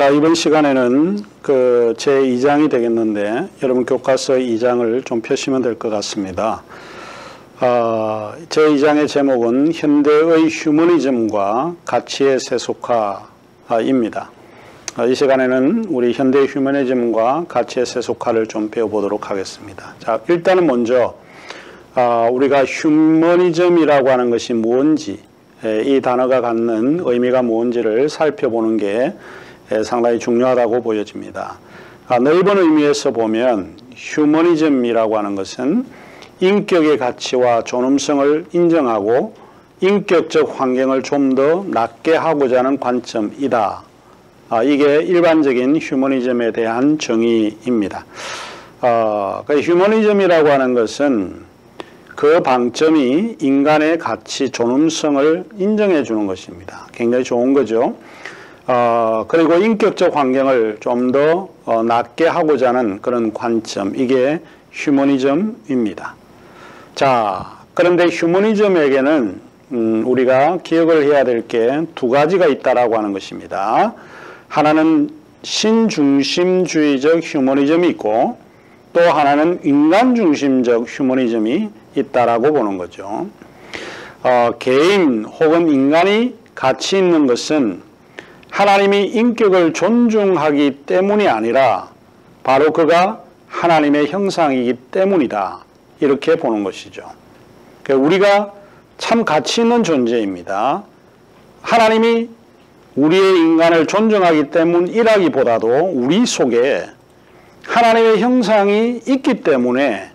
자, 이번 시간에는 제 2장이 되겠는데 여러분 교과서 2장을 좀 펴시면 될 것 같습니다. 제 2장의 제목은 현대의 휴머니즘과 가치의 세속화입니다. 이 시간에는 우리 현대 휴머니즘과 가치의 세속화를 좀 배워보도록 하겠습니다. 자, 일단은 먼저 우리가 휴머니즘이라고 하는 것이 뭔지, 이 단어가 갖는 의미가 뭔지를 살펴보는 게 상당히 중요하다고 보여집니다. 넓은 의미에서 보면 휴머니즘이라고 하는 것은 인격의 가치와 존엄성을 인정하고 인격적 환경을 좀 더 낮게 하고자 하는 관점이다. 이게 일반적인 휴머니즘에 대한 정의입니다. 휴머니즘이라고 하는 것은 그 방점이 인간의 가치, 존엄성을 인정해 주는 것입니다. 굉장히 좋은 거죠. 그리고 인격적 환경을 좀 더 낮게 하고자 하는 그런 관점, 이게 휴머니즘입니다. 자, 그런데 휴머니즘에게는 우리가 기억을 해야 될 게 두 가지가 있다라고 하는 것입니다. 하나는 신중심주의적 휴머니즘이 있고 또 하나는 인간중심적 휴머니즘이 있다라고 보는 거죠. 개인 혹은 인간이 가치 있는 것은 하나님이 인격을 존중하기 때문이 아니라 바로 그가 하나님의 형상이기 때문이다. 이렇게 보는 것이죠. 우리가 참 가치 있는 존재입니다. 하나님이 우리의 인간을 존중하기 때문이라기보다도 우리 속에 하나님의 형상이 있기 때문에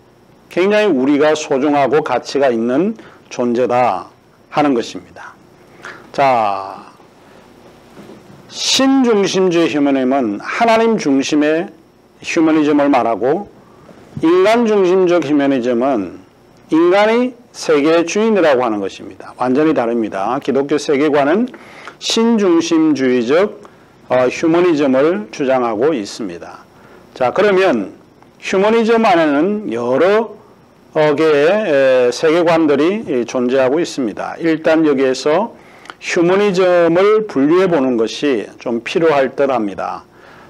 굉장히 우리가 소중하고 가치가 있는 존재다 하는 것입니다. 자, 신중심주의 휴머니즘은 하나님 중심의 휴머니즘을 말하고 인간 중심적 휴머니즘은 인간이 세계의 주인이라고 하는 것입니다. 완전히 다릅니다. 기독교 세계관은 신중심주의적 휴머니즘을 주장하고 있습니다. 자, 그러면 휴머니즘 안에는 여러 개의 세계관들이 존재하고 있습니다. 일단 여기에서 휴머니즘을 분류해 보는 것이 좀 필요할 듯합니다.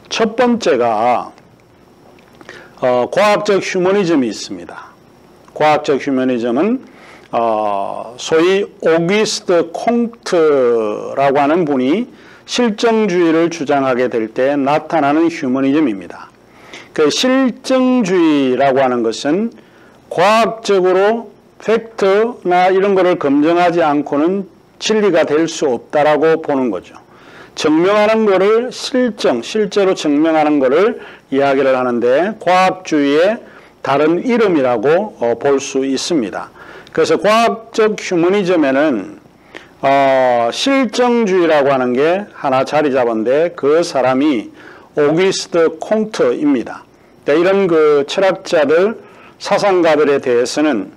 첫 번째가 과학적 휴머니즘이 있습니다. 과학적 휴머니즘은 소위 오귀스트 콩트라고 하는 분이 실정주의를 주장하게 될 때 나타나는 휴머니즘입니다. 그 실정주의라고 하는 것은 과학적으로 팩트나 이런 거를 검증하지 않고는 진리가 될 수 없다라고 보는 거죠. 증명하는 거를 실제로 증명하는 거를 이야기를 하는데 과학주의의 다른 이름이라고 볼 수 있습니다. 그래서 과학적 휴머니즘에는 실정주의라고 하는 게 하나 자리 잡은데 그 사람이 오귀스트 콩트입니다. 이런 그 철학자들, 사상가들에 대해서는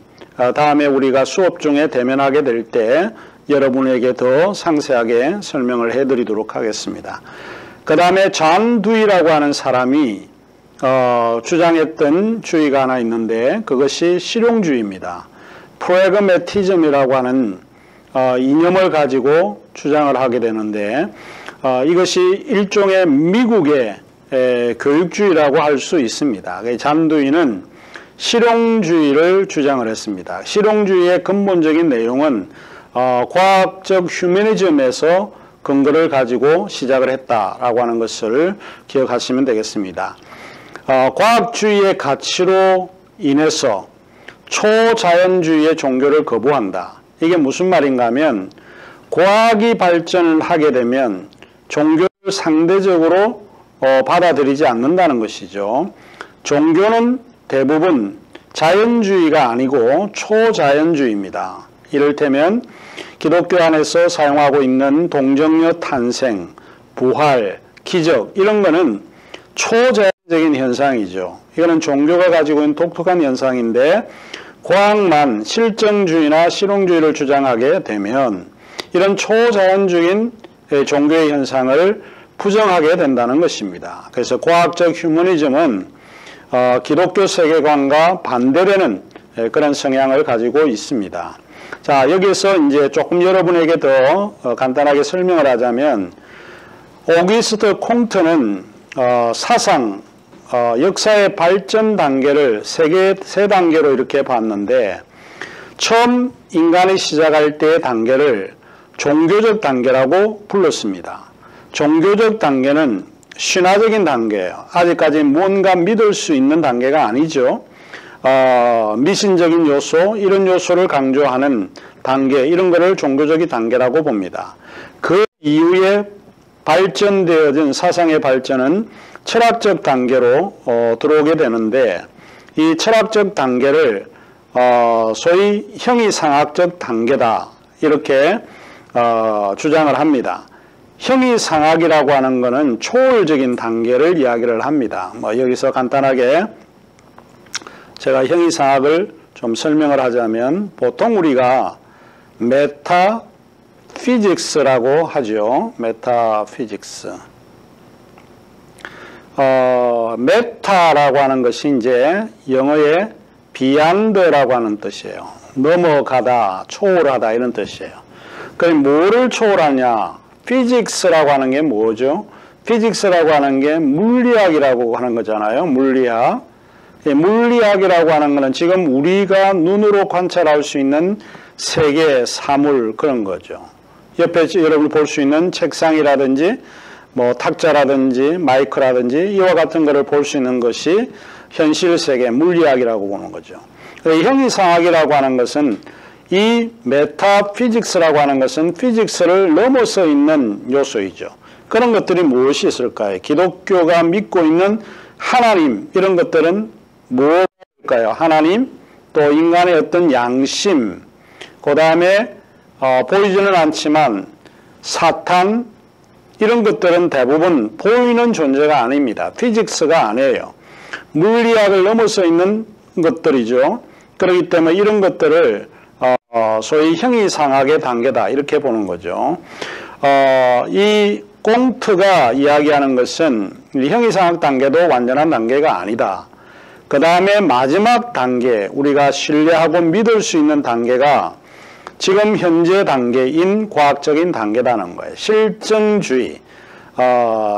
다음에 우리가 수업 중에 대면하게 될 때 여러분에게 더 상세하게 설명을 해드리도록 하겠습니다. 그 다음에 존 두이라고 하는 사람이 주장했던 주의가 하나 있는데 그것이 실용주의입니다. 프래그매티즘이라고 하는 이념을 가지고 주장을 하게 되는데 이것이 일종의 미국의 교육주의라고 할 수 있습니다. 존 두이는 실용주의를 주장을 했습니다. 실용주의의 근본적인 내용은 과학적 휴머니즘에서 근거를 가지고 시작을 했다라고 하는 것을 기억하시면 되겠습니다. 과학주의의 가치로 인해서 초자연주의의 종교를 거부한다. 이게 무슨 말인가 하면 과학이 발전을 하게 되면 종교를 상대적으로 받아들이지 않는다는 것이죠. 종교는 대부분 자연주의가 아니고 초자연주의입니다. 이를테면 기독교 안에서 사용하고 있는 동정녀 탄생, 부활, 기적 이런 거는 초자연적인 현상이죠. 이거는 종교가 가지고 있는 독특한 현상인데 과학만 실정주의나 실용주의를 주장하게 되면 이런 초자연적인 종교의 현상을 부정하게 된다는 것입니다. 그래서 과학적 휴머니즘은 기독교 세계관과 반대되는 그런 성향을 가지고 있습니다. 자, 여기서 이제 조금 여러분에게 더 간단하게 설명을 하자면 오기스트 콩트는 사상, 역사의 발전 단계를 세 단계로 이렇게 봤는데, 처음 인간이 시작할 때의 단계를 종교적 단계라고 불렀습니다. 종교적 단계는 신화적인 단계예요. 아직까지 뭔가 믿을 수 있는 단계가 아니죠. 미신적인 요소, 이런 요소를 강조하는 단계, 이런 거를 종교적인 단계라고 봅니다. 그 이후에 발전되어진 사상의 발전은 철학적 단계로 들어오게 되는데, 이 철학적 단계를 소위 형이상학적 단계다, 이렇게 주장을 합니다. 형이상학이라고 하는 것은 초월적인 단계를 이야기를 합니다. 여기서 간단하게 제가 형이상학을 좀 설명을 하자면, 보통 우리가 메타피직스라고 하죠. 메타피직스. 메타라고 하는 것이 이제 영어의 beyond라고 하는 뜻이에요. 넘어가다, 초월하다, 이런 뜻이에요. 그럼 뭐를 초월하냐? 피직스라고 하는 게 뭐죠? 피직스라고 하는 게 물리학이라고 하는 거잖아요. 물리학. 물리학이라고 하는 것은 지금 우리가 눈으로 관찰할 수 있는 세계, 사물, 그런 거죠. 옆에 여러분이 볼 수 있는 책상이라든지 탁자라든지 마이크라든지 이와 같은 것을 볼 수 있는 것이 현실 세계, 물리학이라고 보는 거죠. 형이상학이라고 하는 것은, 이 메타피직스라고 하는 것은 피직스를 넘어서 있는 요소이죠. 그런 것들이 무엇이 있을까요? 기독교가 믿고 있는 하나님, 이런 것들은 무엇일까요? 하나님, 또 인간의 어떤 양심, 그 다음에 보이지는 않지만 사탄, 이런 것들은 대부분 보이는 존재가 아닙니다. 피직스가 아니에요. 물리학을 넘어서 있는 것들이죠. 그렇기 때문에 이런 것들을 소위 형이상학의 단계다, 이렇게 보는 거죠. 이 꽁트가 이야기하는 것은 형이상학 단계도 완전한 단계가 아니다. 그 다음에 마지막 단계, 우리가 신뢰하고 믿을 수 있는 단계가 지금 현재 단계인 과학적인 단계라는 거예요. 실증주의.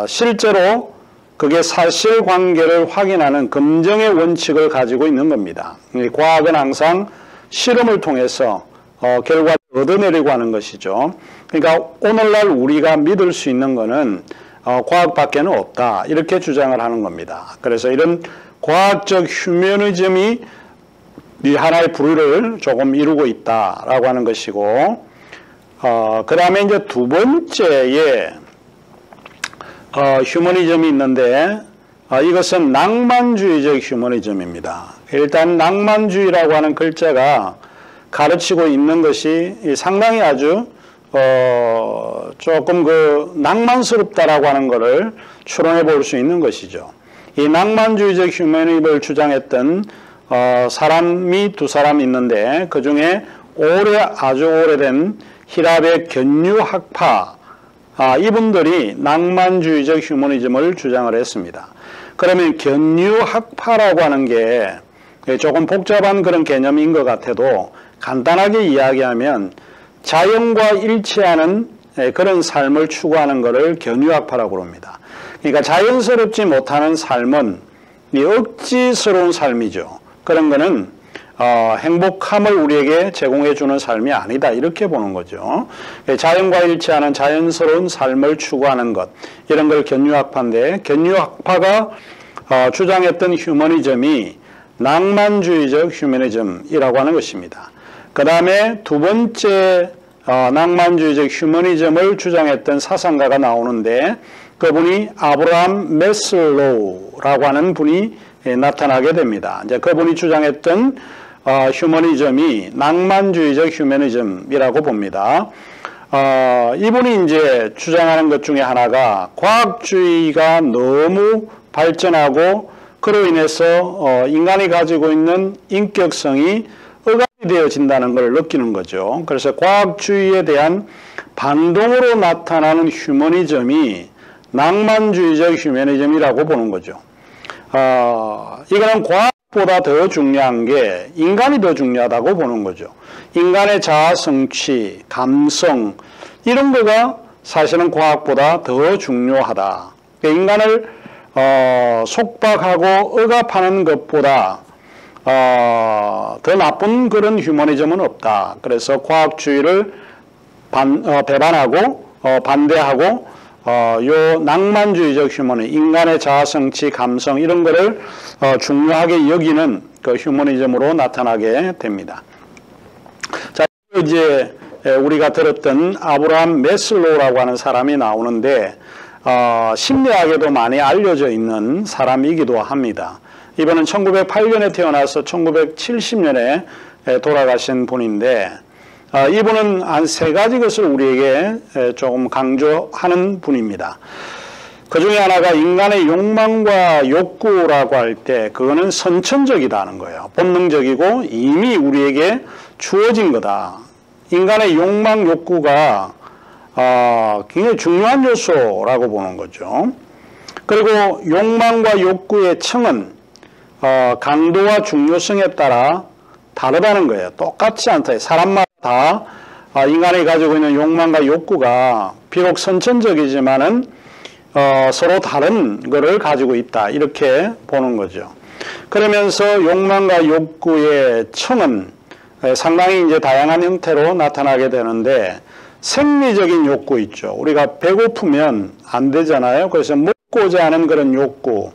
실제로 그게 사실관계를 확인하는 검증의 원칙을 가지고 있는 겁니다. 과학은 항상 실험을 통해서 결과를 얻어내려고 하는 것이죠. 그러니까 오늘날 우리가 믿을 수 있는 것은 과학밖에는 없다, 이렇게 주장을 하는 겁니다. 그래서 이런 과학적 휴머니즘이 이 하나의 부류를 조금 이루고 있다라고 하는 것이고, 그 다음에 이제 두 번째에 휴머니즘이 있는데, 이것은 낭만주의적 휴머니즘입니다. 일단 낭만주의라고 하는 글자가 가르치고 있는 것이 상당히 아주 조금 낭만스럽다라고 하는 것을 추론해 볼 수 있는 것이죠. 이 낭만주의적 휴머니즘을 주장했던 사람이 두 사람 있는데, 그 중에 아주 오래된 히랍의 견유학파, 이분들이 낭만주의적 휴머니즘을 주장을 했습니다. 그러면 견유학파라고 하는 게 조금 복잡한 그런 개념인 것 같아도, 간단하게 이야기하면 자연과 일치하는 그런 삶을 추구하는 것을 견유학파라고 합니다. 그러니까 자연스럽지 못하는 삶은 억지스러운 삶이죠. 그런 거는 행복함을 우리에게 제공해 주는 삶이 아니다, 이렇게 보는 거죠. 자연과 일치하는 자연스러운 삶을 추구하는 것, 이런 걸 견유학파인데, 견유학파가 주장했던 휴머니즘이 낭만주의적 휴머니즘이라고 하는 것입니다. 그 다음에 두 번째 낭만주의적 휴머니즘을 주장했던 사상가가 나오는데, 그분이 아브라함 메슬로우라고 하는 분이 나타나게 됩니다. 이제 그분이 주장했던 휴머니즘이 낭만주의적 휴머니즘이라고 봅니다. 이분이 이제 주장하는 것 중에 하나가 과학주의가 너무 발전하고 그로 인해서 인간이 가지고 있는 인격성이 억압이 되어진다는 걸 느끼는 거죠. 그래서 과학주의에 대한 반동으로 나타나는 휴머니즘이 낭만주의적 휴머니즘이라고 보는 거죠. 이거는 과학보다 더 중요한 게 인간이 더 중요하다고 보는 거죠. 인간의 자아 성취, 감성, 이런 거가 사실은 과학보다 더 중요하다. 인간을 속박하고 억압하는 것보다 더 나쁜 그런 휴머니즘은 없다. 그래서 과학주의를 배반하고 반대하고 요 낭만주의적 휴머니, 인간의 자아성취, 감성 이런 거를 중요하게 여기는 그 휴머니즘으로 나타나게 됩니다. 자, 이제 우리가 들었던 아브라함 매슬로우라고 하는 사람이 나오는데 심리학에도 많이 알려져 있는 사람이기도 합니다. 이분은 1908년에 태어나서 1970년에 돌아가신 분인데 이분은 한 세 가지 것을 우리에게 조금 강조하는 분입니다. 그 중에 하나가 인간의 욕망과 욕구라고 할 때 그거는 선천적이다는 거예요. 본능적이고 이미 우리에게 주어진 거다. 인간의 욕망, 욕구가 굉장히 중요한 요소라고 보는 거죠. 그리고 욕망과 욕구의 층은 강도와 중요성에 따라 다르다는 거예요. 똑같지 않다. 사람마다 다 인간이 가지고 있는 욕망과 욕구가 비록 선천적이지만은 서로 다른 거를 가지고 있다. 이렇게 보는 거죠. 그러면서 욕망과 욕구의 층은 상당히 이제 다양한 형태로 나타나게 되는데 생리적인 욕구 있죠. 우리가 배고프면 안 되잖아요. 그래서 먹고자 하는 그런 욕구,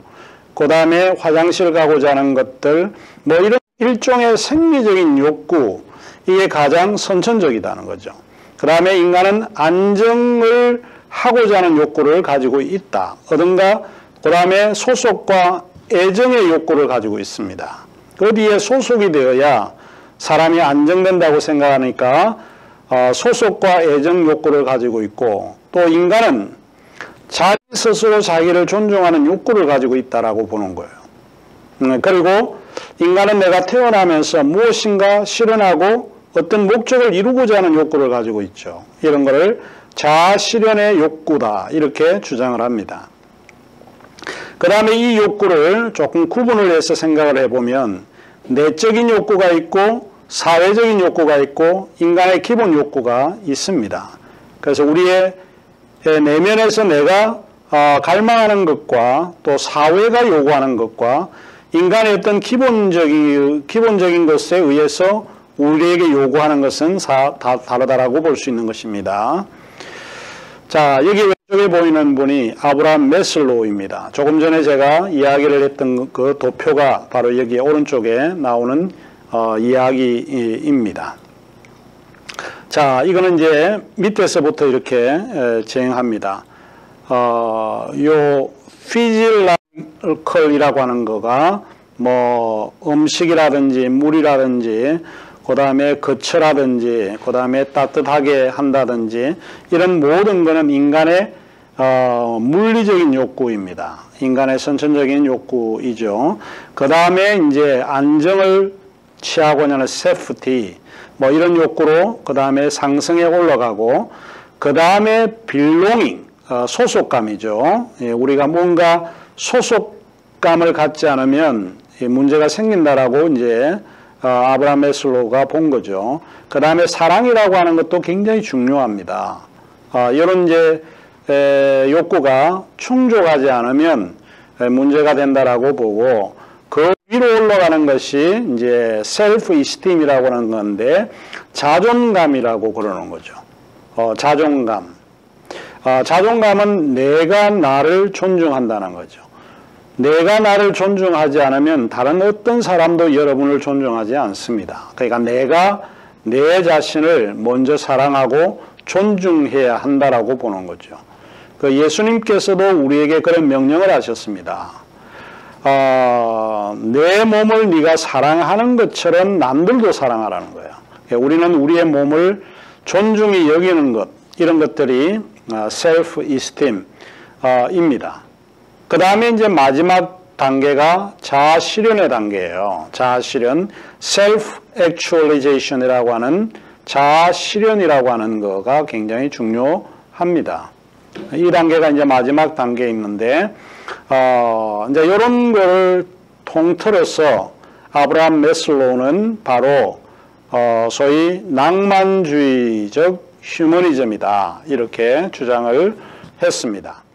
그 다음에 화장실 가고자 하는 것들, 뭐 이런 일종의 생리적인 욕구, 이게 가장 선천적이다는 거죠. 그 다음에 인간은 안정을 하고자 하는 욕구를 가지고 있다. 어딘가 그 다음에 소속과 애정의 욕구를 가지고 있습니다. 어디에 소속이 되어야 사람이 안정된다고 생각하니까 소속과 애정 욕구를 가지고 있고 또 인간은 자기 스스로 자기를 존중하는 욕구를 가지고 있다라고 보는 거예요. 그리고 인간은 내가 태어나면서 무엇인가 실현하고 어떤 목적을 이루고자 하는 욕구를 가지고 있죠. 이런 거를 자아실현의 욕구다 이렇게 주장을 합니다. 그 다음에 이 욕구를 조금 구분을 해서 생각을 해보면 내적인 욕구가 있고 사회적인 욕구가 있고 인간의 기본 욕구가 있습니다. 그래서 우리의 내면에서 내가 갈망하는 것과 또 사회가 요구하는 것과 인간의 어떤 기본적인 것에 의해서 우리에게 요구하는 것은 다 다르다라고 볼 수 있는 것입니다. 자, 여기 왼쪽에 보이는 분이 아브라함 매슬로우입니다. 조금 전에 제가 이야기를 했던 그 도표가 바로 여기 오른쪽에 나오는 이야기입니다. 자, 이거는 이제 밑에서부터 이렇게 진행합니다. 요 피지컬이라고 하는 거가 뭐 음식이라든지 물이라든지 그 다음에 거처라든지 그 다음에 따뜻하게 한다든지 이런 모든 거는 인간의 물리적인 욕구입니다. 인간의 선천적인 욕구이죠. 그 다음에 이제 안정을 취하고자 하는 세프티 뭐 이런 욕구로 그 다음에 상승에 올라가고 그 다음에 빌롱잉 소속감이죠. 우리가 뭔가 소속감을 갖지 않으면 문제가 생긴다라고 이제 아브라함 매슬로우가 본 거죠. 그 다음에 사랑이라고 하는 것도 굉장히 중요합니다. 이런 이제 욕구가 충족하지 않으면 문제가 된다라고 보고 그 위로 올라가는 것이 이제 셀프 이스팀이라고 하는 건데 자존감이라고 그러는 거죠. 자존감. 자존감은 내가 나를 존중한다는 거죠. 내가 나를 존중하지 않으면 다른 어떤 사람도 여러분을 존중하지 않습니다. 그러니까 내가 내 자신을 먼저 사랑하고 존중해야 한다라고 보는 거죠. 그 예수님께서도 우리에게 그런 명령을 하셨습니다. 내 몸을 네가 사랑하는 것처럼 남들도 사랑하라는 거예요. 우리는 우리의 몸을 존중히 여기는 것, 이런 것들이 self esteem입니다. 그 다음에 이제 마지막 단계가 자아실현의 단계예요. 자아실현, self-actualization이라고 하는 자아실현이라고 하는 거가 굉장히 중요합니다. 이 단계가 이제 마지막 단계에 있는데, 이제 이런 거를 통틀어서 아브라함 매슬로우는 바로 소위 낭만주의적 휴머니즘이다. 이렇게 주장을 했습니다.